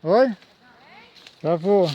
Oi? Já vou.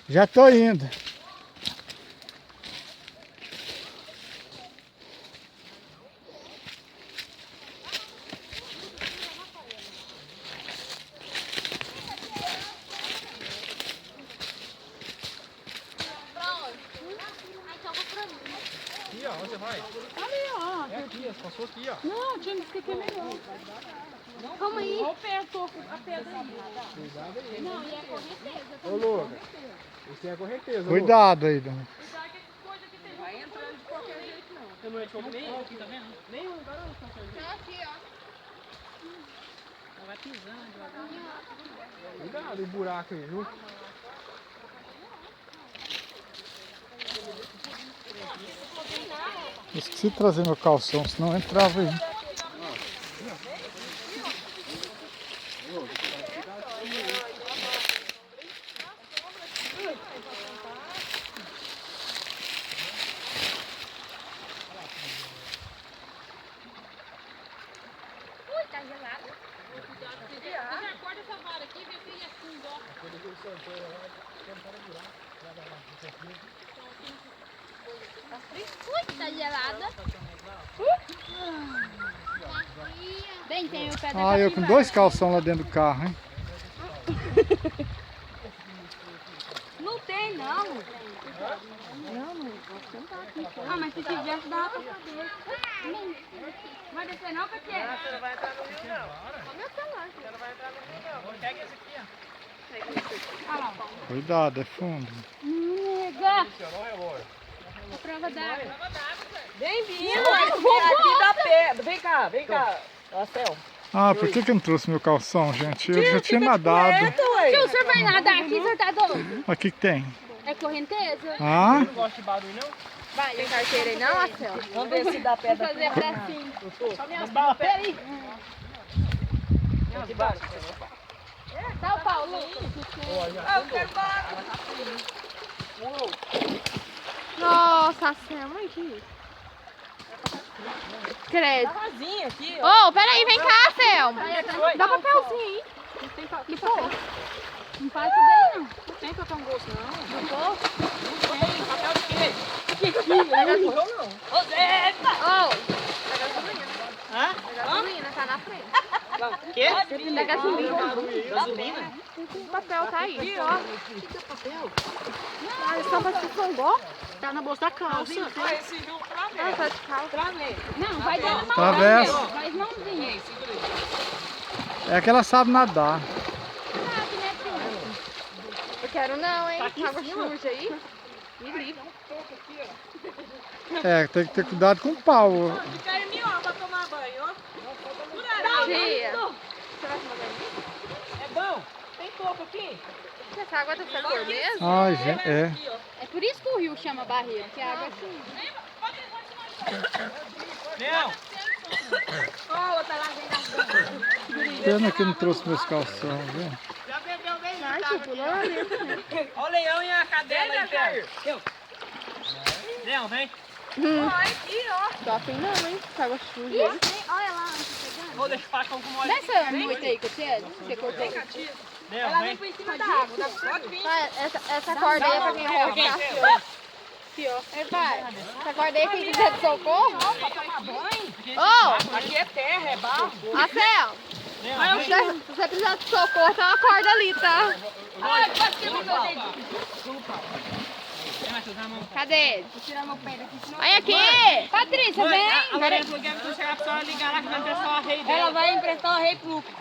Já tô indo. Aqui, ó, onde você vai? Ali, ó. É aqui, passou aqui, ó. Não, tinha que aqui é melhor. Calma aí. Olha o pé, a pedra aí. Cuidado aí. Não, e é correnteza. Ô, Lucas, isso é a correnteza. Cuidado aí, Dona. Cuidado que essas coisas aqui tem. Vai entrando de qualquer jeito, não. Você não é de qualquer nem aqui, tá vendo? Nem um lugar não está Tá aqui, ó. Ela vai pisando devagar. Cuidado o buraco aí, viu? Esqueci de trazer meu calção, senão eu entrava aí. Ui, tá gelado. Já acorda essa vara aqui e vê se ele afunda, ó. Ui, tá gelada. Bem, tem o pé da Ah, eu com capivara. 2 calção lá dentro do carro, hein? Não tem, não. Não, você não tá aqui. Ah, mas se tivesse, dava pra fazer. Vai descer não, Pequeno? Você não vai entrar no rio, não. Olha meu celular. Você não vai entrar no rio, não. Pega esse aqui, ó. Olha lá. Cuidado, é fundo. Nega. Funcionou o relógio. A prova d'água. Bem-vindo aqui da pedra. Vem cá, Marcel. Ah, por que eu não trouxe meu calção, gente? Eu já tinha nadado. Tio, o senhor vai nadar aqui, o senhor tá doido? Mas o que tem? É correnteza? Ah, Não gosta de barulho, não? Vai, tem carteira aí não, Marcel? Vamos ver se dá Vou pedra. fazer bracinho. Mas bala, pera aí. Dá o pau, Lu. Eu quero barra. Nossa, Selma, aqui. Credo. Tá vazio aqui, ó. Ô, peraí, vem cá, Selma. Dá papelzinho aí. Não tem papel. Não faz isso daí, não. Não tem papel gosto, não. Não pô? Papel de quê? Não correu, não. Ô, Zé! Ô, da gasolina. Hã? Da gasolina, tá na frente. Quê? Da gasolina. Gasolina? O papel tá aí, ó. O que é papel? Ah, eles estão passando fangó. Tá na bolsa da calça. Ah, esse viu pra ver. Ah, tá de calça. Pra ver. Não, vai dando uma Travessa. mão. Mas mãozinha. é que ela sabe nadar. Sabe, né, filho? Eu quero não, hein? Água suja aí. Me livre. É, tem que ter cuidado com o pau. Fica em mim, ó, pra tomar banho, ó. Tia. Você vai tomar banho? É bom? Tem coco aqui? Essa água é do sabor mesmo? Ai, gente, é. É por isso que o rio chama barreira, que a água é assim. Não. Ó, outra lá vem das Pena que eu não trouxe meus calção, viu? Já bebeu bem, Ai, tipo, lá dentro. Olha o leão e a cadela aí perto. Leão, vem. Olha aqui, ó. Tô afim não, hein? Essa água suja. Olha lá. Ô, deixa o facão com mole. Desce a moita aí que você cortou. Ela vem por cima da água. Pode vir. Essa corda aí é pra mim arrostar. Aqui, ó. Vai. Essa corda aí é quem quiser de socorro. Não, pra tomar banho. Ô! Aqui é terra, é barro. Marcel! Se você precisar de socorro, tem uma corda ali, tá? Ai, pode tirar meu dedinho. Cadê? Vou tirar meu pé daqui, senão... Olha aqui! Patrícia, vem! A Lorena falou que ela vai chegar pra senhora ligar lá que vai emprestar o rei dela. Ela vai emprestar o rei pro Lucas.